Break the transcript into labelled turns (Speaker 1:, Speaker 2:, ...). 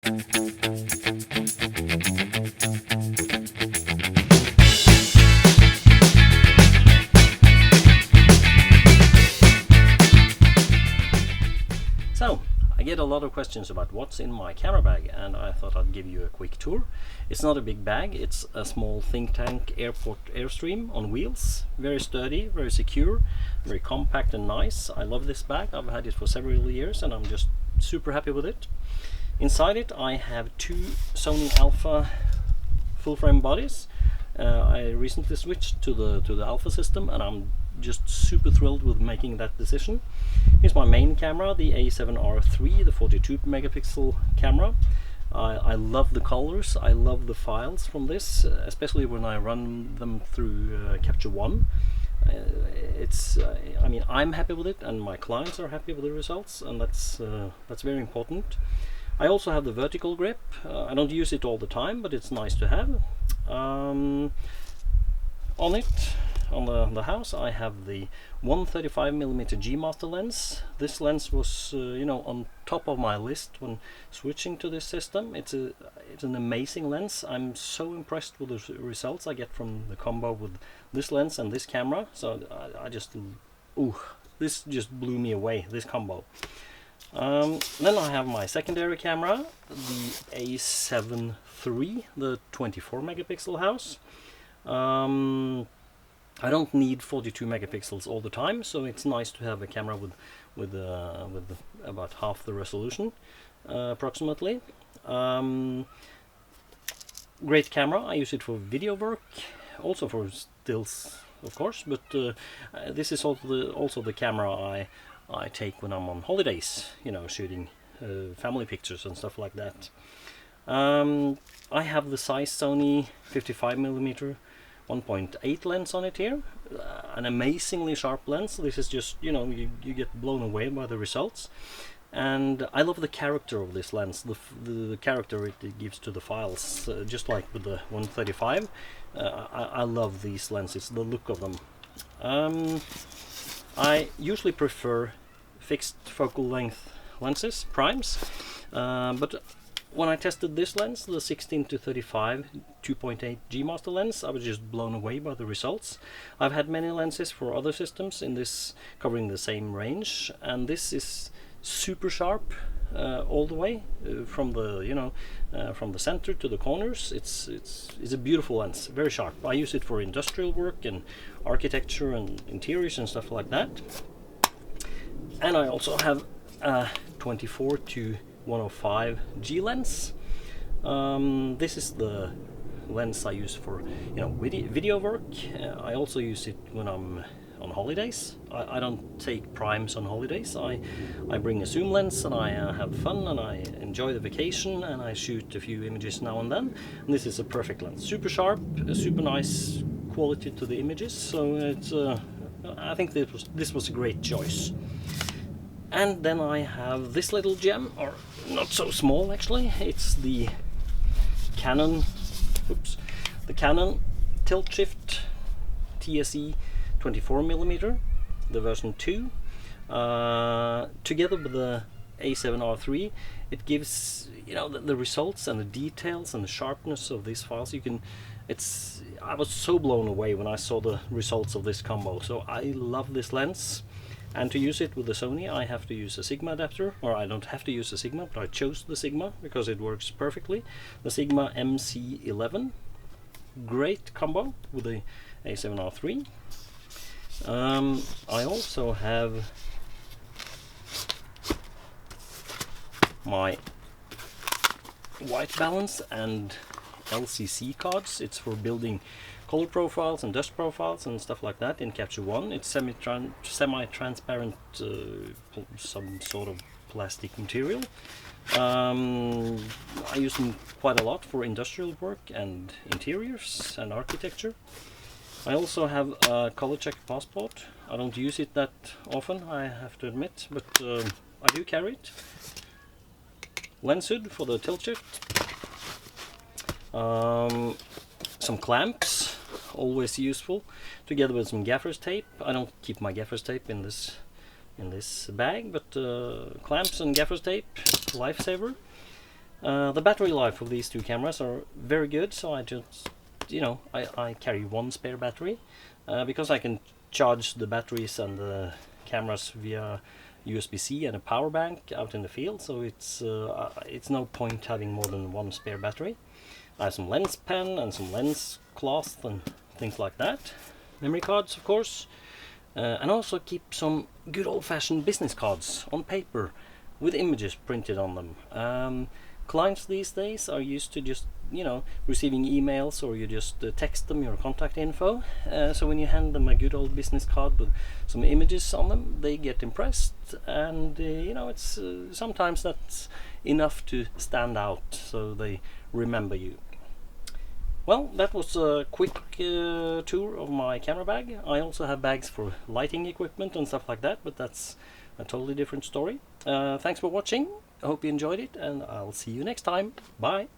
Speaker 1: So, I get a lot of questions about what's in my camera bag, and I thought I'd give you a quick tour. It's not a big bag, it's a small ThinkTank Airport Airstream on wheels. Very sturdy, very secure, very compact and nice. I love this bag, I've had it for several years and I'm just super happy with it. Inside it I have two Sony Alpha full frame bodies. I recently switched to the Alpha system and I'm just super thrilled with making that decision. Here's my main camera, the A7R III, the 42 megapixel camera. I love the colors, I love the files from this, especially when I run them through Capture One. I mean, I'm happy with it and my clients are happy with the results, and that's very important. I also have the vertical grip. I don't use it all the time, but it's nice to have. On the house I have the 135mm G Master lens. This lens was you know, on top of my list when switching to this system. It's an amazing lens. I'm so impressed with the results I get from the combo with this lens and this camera. So I just, this just blew me away, this combo. Then I have my secondary camera, the A7 III, the 24 megapixel house. I don't need 42 megapixels all the time, so it's nice to have a camera with about half the resolution, approximately. Great camera. I use it for video work, also for stills, of course. But this is also the camera I take when I'm on holidays, you know, shooting family pictures and stuff like that. I have the size Sony 55mm 1.8 lens on it here, an amazingly sharp lens. This is just, you know, you get blown away by the results, and I love the character of this lens, the character it gives to the files, just like with the 135. I love these lenses, the look of them. I usually prefer fixed focal length lenses, primes, but when I tested this lens, the 16-35 2.8 G Master lens, I was just blown away by the results. I've had many lenses for other systems in this covering the same range, and this is super sharp all the way from the, you know, from the center to the corners. It's a beautiful lens, very sharp. I use it for industrial work and architecture and interiors and stuff like that. And I also have a 24-105 G lens. This is the lens I use for, you know, video work. I also use it when I'm on holidays. I don't take primes on holidays. I bring a zoom lens and I have fun and I enjoy the vacation and I shoot a few images now and then. And this is a perfect lens, super sharp, super nice quality to the images. So it's I think this was a great choice. And then I have this little gem, or not so small actually. It's the Canon, the Canon tilt shift TSE 24mm, the version 2. Together with the A7R III, it gives, you know, the results and the details and the sharpness of these files. I was so blown away when I saw the results of this combo. So I love this lens. And to use it with the Sony, I have to use a Sigma adapter, or I don't have to use a Sigma, but I chose the Sigma because it works perfectly. The Sigma MC11, great combo with the A7R III. I also have my white balance and LCC cards. It's for building color profiles and dust profiles and stuff like that in Capture One. It's semi-transparent, some sort of plastic material. I use them quite a lot for industrial work and interiors and architecture. I also have a color check passport. I don't use it that often, I have to admit, but I do carry it. Lens hood for the tilt shift. Some clamps, always useful, together with some gaffer's tape. I don't keep my gaffer's tape in this bag, but clamps and gaffer's tape, lifesaver. The battery life of these two cameras are very good, so I just, I carry one spare battery because I can charge the batteries and the cameras via USB-C and a power bank out in the field, so it's no point having more than one spare battery. I have some lens pen and some lens cloth and things like that. Memory cards, of course, and also keep some good old-fashioned business cards on paper with images printed on them. Clients these days are used to just, receiving emails, or you just text them your contact info. So when you hand them a good old business card with some images on them, they get impressed, and it's sometimes that's enough to stand out, so they remember you. Well, that was a quick tour of my camera bag. I also have bags for lighting equipment and stuff like that, but that's a totally different story. Thanks for watching. I hope you enjoyed it, and I'll see you next time. Bye!